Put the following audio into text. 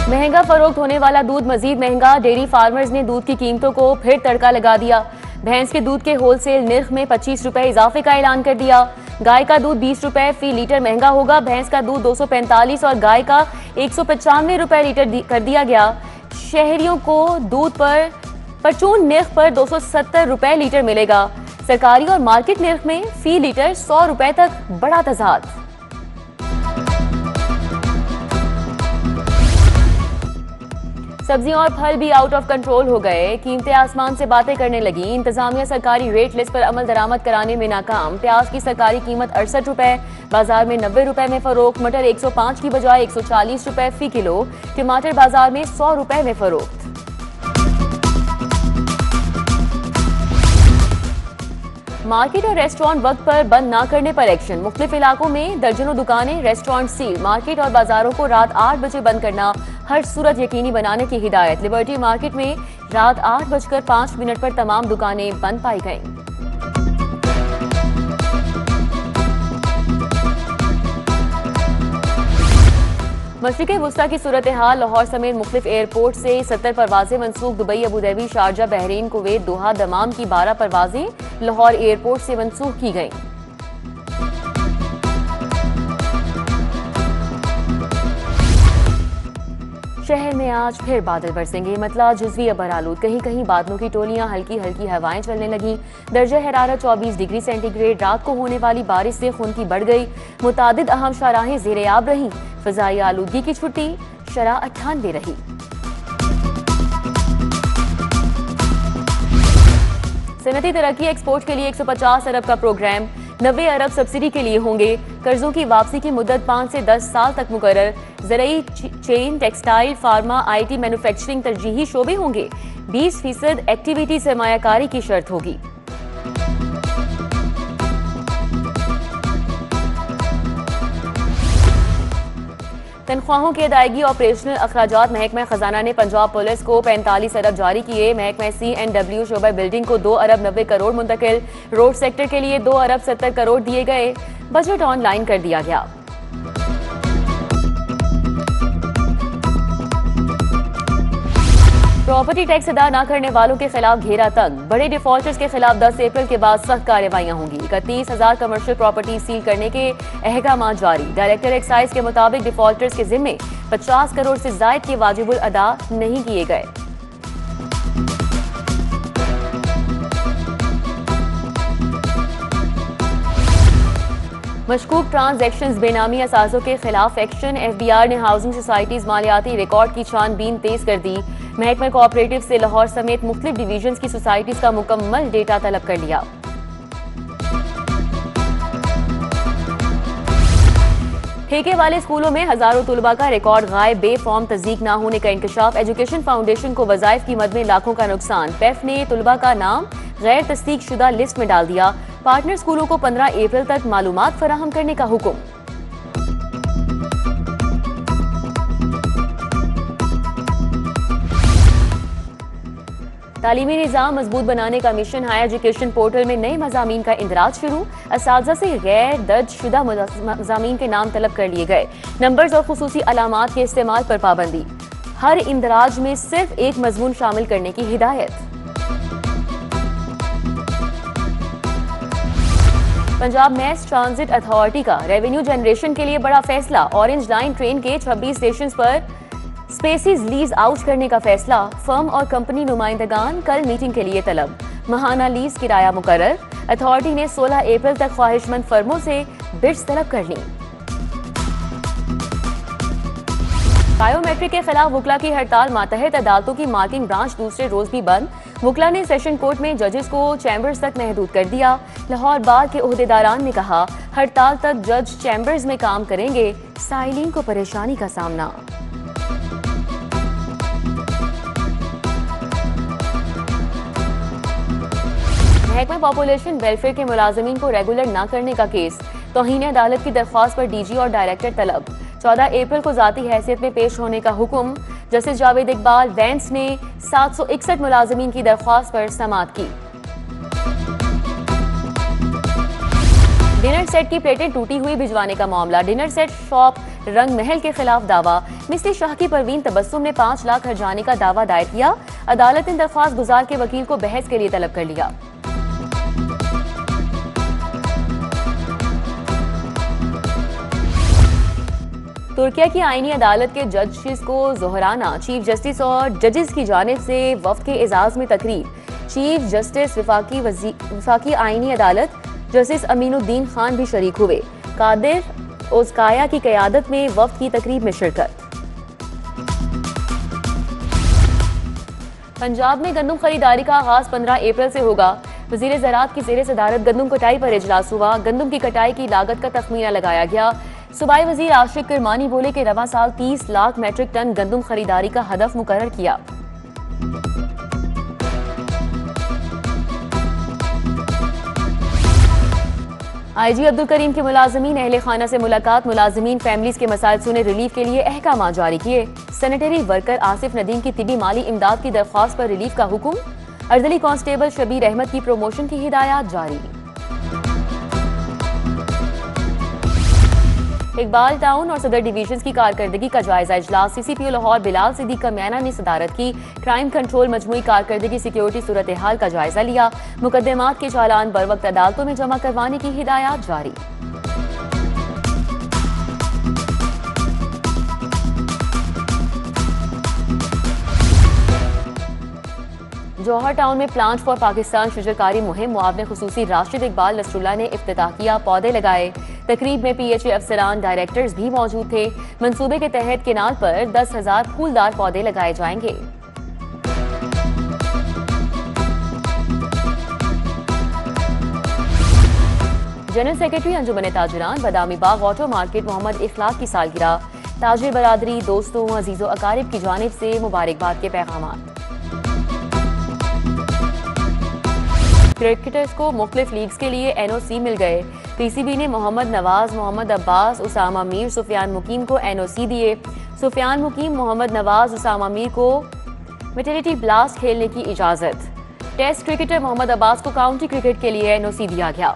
महंगा फरोख्त होने वाला दूध मजीद महंगा, डेयरी फार्मर्स ने दूध की कीमतों को फिर तड़का लगा दिया। भैंस के दूध के होलसेल निर्ख में 25 रुपए इजाफे का ऐलान कर दिया। गाय का दूध 20 रुपए फी लीटर महंगा होगा। भैंस का दूध 245 और गाय का 195 रुपए लीटर कर दिया गया। शहरियों को दूध पर परचून निर्ख पर 270 रुपए लीटर मिलेगा। सरकारी और मार्केट निर्ख में फी लीटर 100 रुपए तक बड़ा तजाद। सब्जियां और फल भी आउट ऑफ कंट्रोल हो गए। कीमतें आसमान से बातें करने लगी। इंतजामिया सरकारी रेट लिस्ट पर अमल दरामद कराने में नाकाम। प्याज की सरकारी कीमत 68 रुपए, बाजार में 90 रुपए में फरोख्त। मटर 105 की बजाय 140 रुपए फी किलो। टमाटर बाजार में 100 रुपए में फरोख्त। मार्केट और रेस्टोरेंट वक्त पर बंद न करने पर एक्शन। मुख्तलिफ इलाकों में दर्जनों दुकानें, रेस्टोरेंट सील। मार्केट और बाजारों को रात 8 बजे बंद करना हर सूरत यकीनी बनाने की हिदायत। लिबर्टी मार्केट में रात 8:05 पर तमाम दुकानें बंद पाई गईं। मशरिक़ वुस्ता की सूरत हाल। लाहौर समेत मुख्तलिफ एयरपोर्ट से 70 परवाजें मनसूख। Dubai, Abu Dhabi, Sharjah, Bahrain, Kuwait, Doha, Dammam की 12 परवाजें लाहौर एयरपोर्ट से मनसूख की गईं। शहर में आज फिर बादल बरसेंगे। मतला जुज़वी अबर आलूद, कहीं कहीं बादलों की टोलियां, हल्की हल्की हवाएं चलने लगी। दर्जा हरारत 24 डिग्री सेंटीग्रेड। रात को होने वाली बारिश से खुनकी बढ़ गई। मुतादिद अहम शाहराहें ज़ेर-ए-आब रहीं। फ़ज़ाई आलूदगी की छुट्टी शरह 98 रही। सनती तरक्की एक्सपोर्ट के लिए 150 अरब का प्रोग्राम। 90 अरब सब्सिडी के लिए होंगे। कर्जों की वापसी की मुद्दत 5 से 10 साल तक मुकर्रर। ज़राई, chain, textile, pharma, IT, manufacturing तरजीही शोबे होंगे। 20% एक्टिविटी सरमायाकारी की शर्त होगी। तनख्वाहों की अदायगी ऑपरेशनल अखराजात। महकमा खजाना ने पंजाब पुलिस को 45 अरब जारी किए। महकमा CNW शोबा बिल्डिंग को 2 अरब 90 करोड़ मुंतकिल। रोड सेक्टर के लिए 2 अरब 70 करोड़ दिए गए। बजट ऑनलाइन कर दिया गया। प्रॉपर्टी टैक्स अदा न करने वालों के खिलाफ घेरा तंग। बड़े डिफॉल्टर्स के खिलाफ 10 अप्रैल के बाद सख्त कार्रवाइयां होंगी। 31,000 कमर्शियल प्रॉपर्टी सील करने के अहकाम जारी। डायरेक्टर एक्साइज के मुताबिक डिफॉल्टर्स के जिम्मे 50 करोड़ से जायद के वाजिबुल अदा नहीं किए गए। मशकूक ट्रांजैक्शंस, बेनामी असाजों के खिलाफ एक्शन। FBR ने हाउसिंग सोसाइटीज मालियाती रिकॉर्ड की छानबीन तेज कर दी। महकमा कोऑपरेटिव से लाहौर समेत मुख्तलिफ डिवीजन्स की सोसाइटीज का मुकम्मल डेटा तलब कर लिया। ठेके वाले स्कूलों में हजारों तुलबा का रिकॉर्ड गायब। बे फॉर्म तस्दीक न होने का इंकशाफ। एजुकेशन फाउंडेशन को वज़ाइफ की मद में लाखों का नुकसान। पेफ ने तुलबा का नाम गैर तस्दीक शुदा लिस्ट में डाल दिया। पार्टनर स्कूलों को 15 अप्रैल तक मालूमात फराहम करने का हुक्म। तालीमी निज़ाम मजबूत बनाने का मिशन। हायर एजुकेशन पोर्टल में नए मज़ामीन का इंदराज शुरू। असातिज़ा से गैर दर्ज शुदा मज़ामीन के नाम तलब कर लिए गए। नंबर्स और खुसूसी अलामात के इस्तेमाल पर पाबंदी। हर इंदराज में सिर्फ एक मजमून शामिल करने की हिदायत। पंजाब मैस ट्रांजिट अथॉरिटी का रेवेन्यू जनरेशन के लिए बड़ा फैसला। ऑरेंज लाइन ट्रेन के 26 स्टेशन पर स्पेसिस लीज आउट करने का फैसला। फर्म और कंपनी नुमाइंदगान कल मीटिंग के लिए तलब। महाना लीज किराया मुकर्रर। अथॉरिटी ने 16 अप्रैल तक ख्वाहिशमंद फर्मों से बिड्स तलब कर ली। बायोमेट्रिक के खिलाफ वुकला की हड़ताल। मातहत अदालतों की मार्किंग ब्रांच दूसरे रोज भी बंद। वुकला ने सेशन कोर्ट में जजेस को चैम्बर्स तक महदूद कर दिया। लाहौर बार के ओहदेदारान ने कहा हड़ताल तक जज चैम्बर्स में काम करेंगे। साइलिन को परेशानी का सामना। महकमा पॉपुलेशन वेलफेयर के मुलाजमीन को रेगुलर न करने का केस। तौहीन अदालत की दरख्वास्त पर DG और डायरेक्टर तलब। 14 अप्रैल को जाती हैसियत में पेश होने का हुक्म। जस्टिस जावेद इकबाल वैंस ने 761 मुलाजमीन की दरख्वास्त पर समाअत की। डिनर सेट की प्लेटें टूटी हुई भिजवाने का मामला। डिनर सेट शॉप रंग महल के खिलाफ दावा। मिस्टर शाह की परवीन तबस्सुम ने 5 लाख हर्जाने का दावा दायर किया। अदालत ने दरख्वास्त गुजार के वकील को बहस के लिए तलब कर लिया। तुर्किया की आईनी अदालत के जजेस को जोहराना चीफ जस्टिस और जजेस की जानिब से वफ्द के एजाज में तकरीब। चीफ जस्टिस वफाकी आईनी अदालत जस्टिस अमीनुद्दीन खान भी शरीक हुए। कादिर ओस्काया की क़यादत में वफ्द की तकरीब में शिरकत। पंजाब में गंदम खरीदारी का आगाज 15 अप्रैल से होगा। वजीर ज़राअत की ज़ेर सदारत गंदम कटाई पर इजलास हुआ। गंदम की कटाई की लागत का तखमीना लगाया गया। सूबाई वजीर आशिक किरमानी बोले कि रवां साल 30 लाख मैट्रिक टन गंदम खरीदारी का हदफ मुकर्रर किया। IG अब्दुल करीम के मुलाजमीन अहले खाना से मुलाकात। मुलाजमीन फैमिलीज के मसाइल सुने, रिलीफ के लिए अहकाम जारी किए। सैनिटरी वर्कर आसिफ नदीम की तिबी माली इमदाद की दरख्वास्त पर रिलीफ का हुक्म। अर्जली कांस्टेबल शबीर अहमद की प्रमोशन की हिदायत जारी। इकबाल टाउन और सदर डिवीजन की कारकर्दगी का जायजा इजलास। CCPO लाहौर बिलाल सिद्दीक कमियाना ने सदारत की। क्राइम कंट्रोल मजमूई कारकर्दगी सिक्योरिटी सूरत हाल का जायजा लिया। मुकदमात के चालान बर वक्त अदालतों में जमा करवाने की हिदायत जारी। जौहर टाउन में प्लांट फॉर पाकिस्तान शजरकारी मुहिम मुआवने खुसूसी राशिद इकबाल नसरुल्लाह ने इफ्तिताह किया। पौधे लगाए। तकरीब में PHA अफसरान डायरेक्टर्स भी मौजूद थे। मंसूबे के तहत केनाल पर 10,000 फूलदार पौधे लगाए जाएंगे। जनरल सेक्रेटरी अंजुमन ताजिरान बदामी बाग ऑटो मार्केट मोहम्मद इखलाक की सालगिरह। ताजिर बरादरी, दोस्तों, अजीजों अकारिब की जानिब से मुबारकबाद के पैगाम। क्रिकेटर्स को मुख्तलिफ लीग्स के लिए NOC मिल गए। PCB ने मोहम्मद नवाज, मोहम्मद अब्बास, उसामा मीर, सुफियान मुकीम को NOC दिए। सुफियान मुकीम, मोहम्मद नवाज, उसामा मीर को मेटर्निटी ब्लास्ट खेलने की इजाजत। टेस्ट क्रिकेटर मोहम्मद अब्बास को काउंटी क्रिकेट के लिए NOC दिया गया।